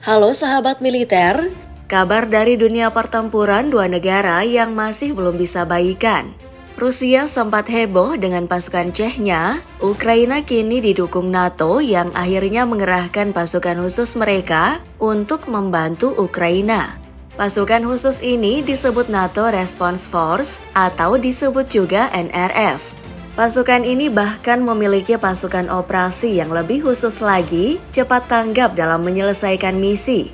Halo sahabat militer, kabar dari dunia pertempuran dua negara yang masih belum bisa baikan. Rusia sempat heboh dengan pasukan Chechnya, Ukraina kini didukung NATO yang akhirnya mengerahkan pasukan khusus mereka untuk membantu Ukraina. Pasukan khusus ini disebut NATO Response Force atau disebut juga NRF. Pasukan ini bahkan memiliki pasukan operasi yang lebih khusus lagi, cepat tanggap dalam menyelesaikan misi.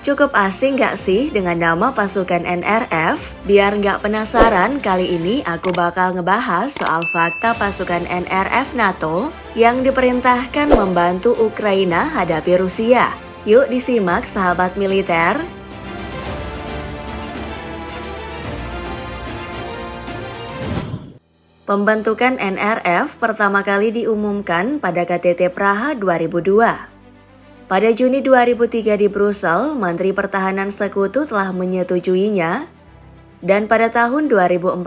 Cukup asing gak sih dengan nama pasukan NRF? Biar gak penasaran, kali ini aku bakal ngebahas soal fakta pasukan NRF NATO yang diperintahkan membantu Ukraina hadapi Rusia. Yuk disimak sahabat militer. Pembentukan NRF pertama kali diumumkan pada KTT Praha 2002. Pada Juni 2003 di Brussel, Menteri Pertahanan Sekutu telah menyetujuinya. Dan pada tahun 2014,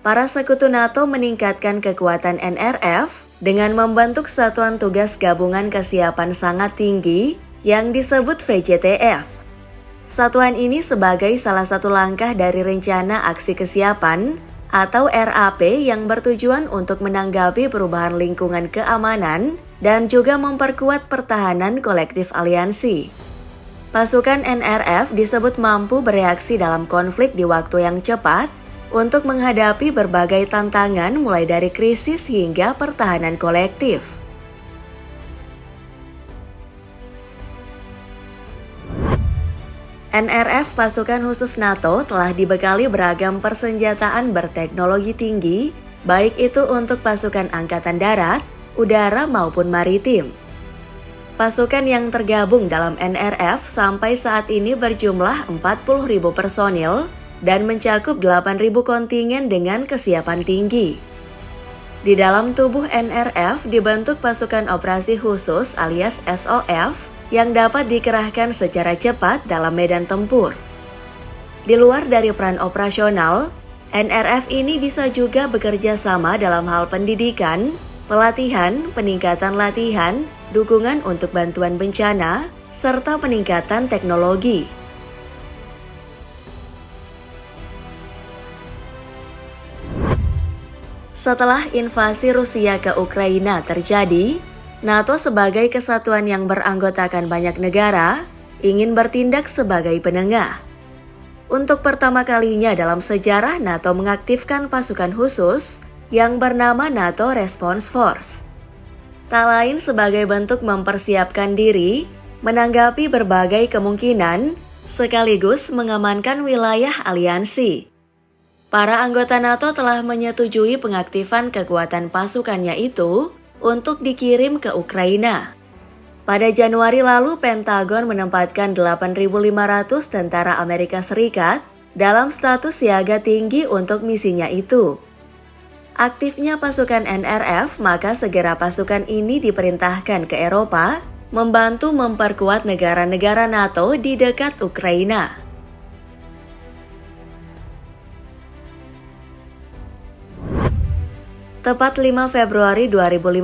para sekutu NATO meningkatkan kekuatan NRF dengan membentuk Satuan Tugas Gabungan Kesiapan Sangat Tinggi yang disebut VJTF. Satuan ini sebagai salah satu langkah dari Rencana Aksi Kesiapan atau RAP yang bertujuan untuk menanggapi perubahan lingkungan keamanan dan juga memperkuat pertahanan kolektif aliansi. Pasukan NRF disebut mampu bereaksi dalam konflik di waktu yang cepat untuk menghadapi berbagai tantangan mulai dari krisis hingga pertahanan kolektif. NRF pasukan khusus NATO telah dibekali beragam persenjataan berteknologi tinggi, baik itu untuk pasukan angkatan darat, udara maupun maritim. Pasukan yang tergabung dalam NRF sampai saat ini berjumlah 40.000 personil dan mencakup 8.000 kontingen dengan kesiapan tinggi. Di dalam tubuh NRF dibentuk pasukan operasi khusus alias SOF yang dapat dikerahkan secara cepat dalam medan tempur. Di luar dari peran operasional, NRF ini bisa juga bekerja sama dalam hal pendidikan, pelatihan, peningkatan latihan, dukungan untuk bantuan bencana, serta peningkatan teknologi. Setelah invasi Rusia ke Ukraina terjadi, NATO sebagai kesatuan yang beranggotakan banyak negara ingin bertindak sebagai penengah. Untuk pertama kalinya dalam sejarah, NATO mengaktifkan pasukan khusus yang bernama NATO Response Force. Tak lain sebagai bentuk mempersiapkan diri, menanggapi berbagai kemungkinan, sekaligus mengamankan wilayah aliansi. Para anggota NATO telah menyetujui pengaktifan kekuatan pasukannya itu untuk dikirim ke Ukraina. Pada Januari lalu, Pentagon menempatkan 8.500 tentara Amerika Serikat dalam status siaga tinggi untuk misinya itu. Aktifnya pasukan NRF, maka segera pasukan ini diperintahkan ke Eropa, membantu memperkuat negara-negara NATO di dekat Ukraina. Tepat 5 Februari 2015,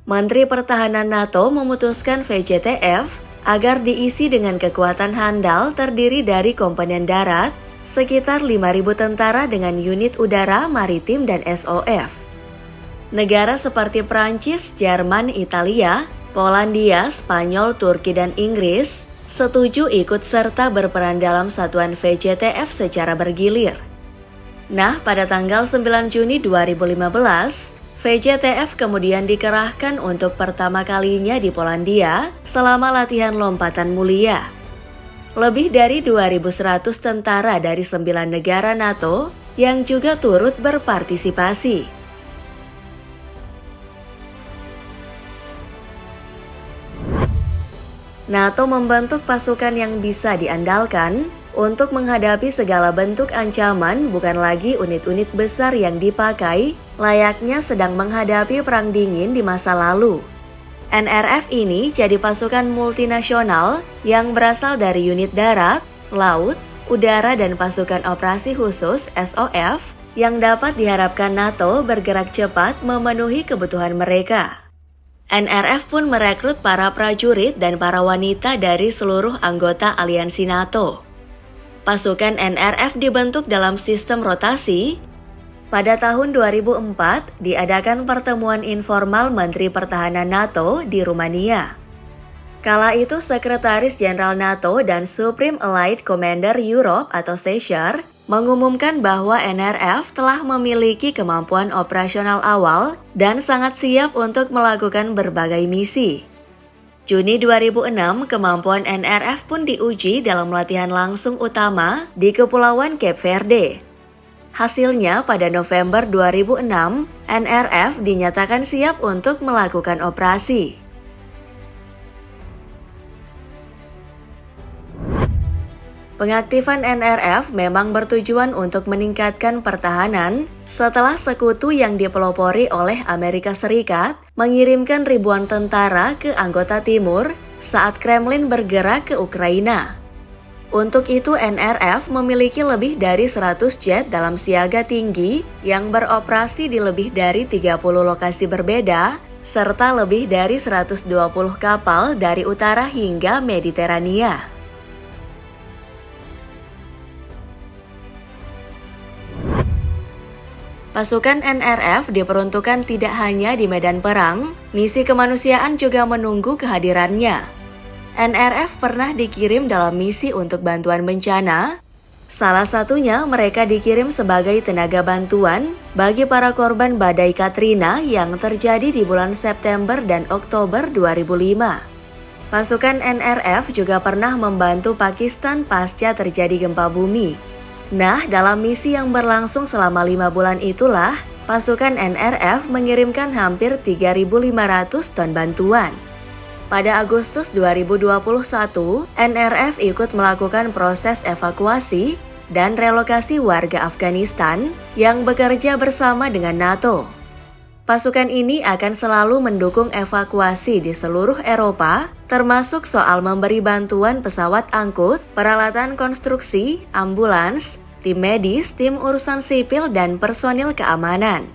Menteri Pertahanan NATO memutuskan VJTF agar diisi dengan kekuatan handal terdiri dari komponen darat, sekitar 5.000 tentara dengan unit udara, maritim, dan SOF. Negara seperti Prancis, Jerman, Italia, Polandia, Spanyol, Turki, dan Inggris setuju ikut serta berperan dalam satuan VJTF secara bergilir. Nah, pada tanggal 9 Juni 2015, VJTF kemudian dikerahkan untuk pertama kalinya di Polandia selama latihan lompatan mulia. Lebih dari 2.100 tentara dari 9 negara NATO yang juga turut berpartisipasi. NATO membentuk pasukan yang bisa diandalkan untuk menghadapi segala bentuk ancaman, bukan lagi unit-unit besar yang dipakai layaknya sedang menghadapi perang dingin di masa lalu. NRF ini jadi pasukan multinasional yang berasal dari unit darat, laut, udara, dan pasukan operasi khusus SOF yang dapat diharapkan NATO bergerak cepat memenuhi kebutuhan mereka. NRF pun merekrut para prajurit dan para wanita dari seluruh anggota aliansi NATO. Pasukan NRF dibentuk dalam sistem rotasi. Pada tahun 2004, diadakan pertemuan informal Menteri Pertahanan NATO di Rumania. Kala itu Sekretaris Jenderal NATO dan Supreme Allied Commander Europe atau SESAR mengumumkan bahwa NRF telah memiliki kemampuan operasional awal dan sangat siap untuk melakukan berbagai misi. Juni 2006, kemampuan NRF pun diuji dalam latihan langsung utama di Kepulauan Cape Verde. Hasilnya, pada November 2006, NRF dinyatakan siap untuk melakukan operasi. Pengaktifan NRF memang bertujuan untuk meningkatkan pertahanan setelah sekutu yang dipelopori oleh Amerika Serikat mengirimkan ribuan tentara ke anggota timur saat Kremlin bergerak ke Ukraina. Untuk itu NRF memiliki lebih dari 100 jet dalam siaga tinggi yang beroperasi di lebih dari 30 lokasi berbeda, serta lebih dari 120 kapal dari utara hingga Mediterania. Pasukan NRF diperuntukkan tidak hanya di medan perang, misi kemanusiaan juga menunggu kehadirannya. NRF pernah dikirim dalam misi untuk bantuan bencana. Salah satunya mereka dikirim sebagai tenaga bantuan bagi para korban badai Katrina yang terjadi di bulan September dan Oktober 2005. Pasukan NRF juga pernah membantu Pakistan pasca terjadi gempa bumi. Nah, dalam misi yang berlangsung selama 5 bulan itulah, pasukan NRF mengirimkan hampir 3.500 ton bantuan. Pada Agustus 2021, NRF ikut melakukan proses evakuasi dan relokasi warga Afghanistan yang bekerja bersama dengan NATO. Pasukan ini akan selalu mendukung evakuasi di seluruh Eropa, termasuk soal memberi bantuan pesawat angkut, peralatan konstruksi, ambulans, tim medis, tim urusan sipil, dan personil keamanan.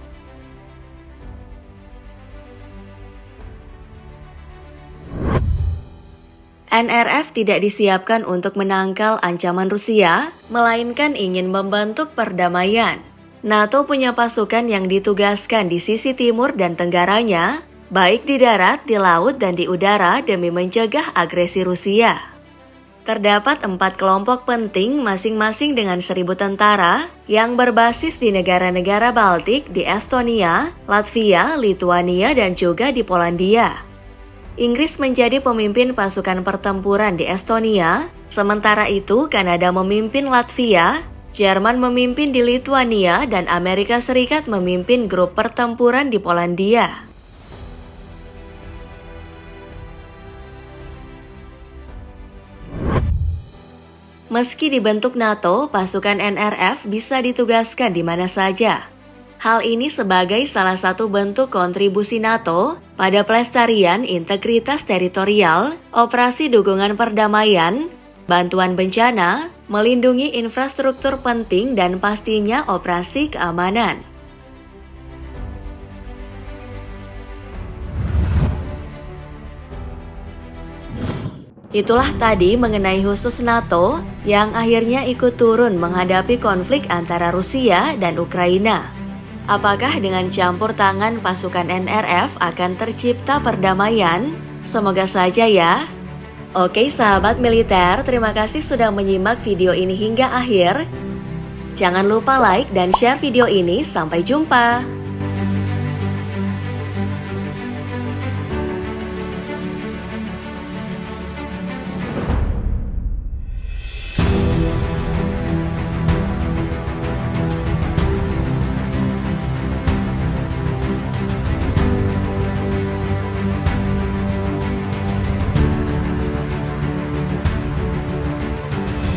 NRF tidak disiapkan untuk menangkal ancaman Rusia, melainkan ingin membentuk perdamaian. NATO punya pasukan yang ditugaskan di sisi timur dan tenggaranya, baik di darat, di laut, dan di udara demi mencegah agresi Rusia. Terdapat 4 kelompok penting masing-masing dengan 1.000 tentara yang berbasis di negara-negara Baltik di Estonia, Latvia, Lituania, dan juga di Polandia. Inggris menjadi pemimpin pasukan pertempuran di Estonia, sementara itu Kanada memimpin Latvia, Jerman memimpin di Lituania, dan Amerika Serikat memimpin grup pertempuran di Polandia. Meski dibentuk NATO, pasukan NRF bisa ditugaskan di mana saja. Hal ini sebagai salah satu bentuk kontribusi NATO pada pelestarian integritas teritorial, operasi dukungan perdamaian, bantuan bencana, melindungi infrastruktur penting, dan pastinya operasi keamanan. Itulah tadi mengenai khusus NATO yang akhirnya ikut turun menghadapi konflik antara Rusia dan Ukraina. Apakah dengan campur tangan pasukan NRF akan tercipta perdamaian? Semoga saja ya. Oke sahabat militer, terima kasih sudah menyimak video ini hingga akhir. Jangan lupa like dan share video ini. Sampai jumpa.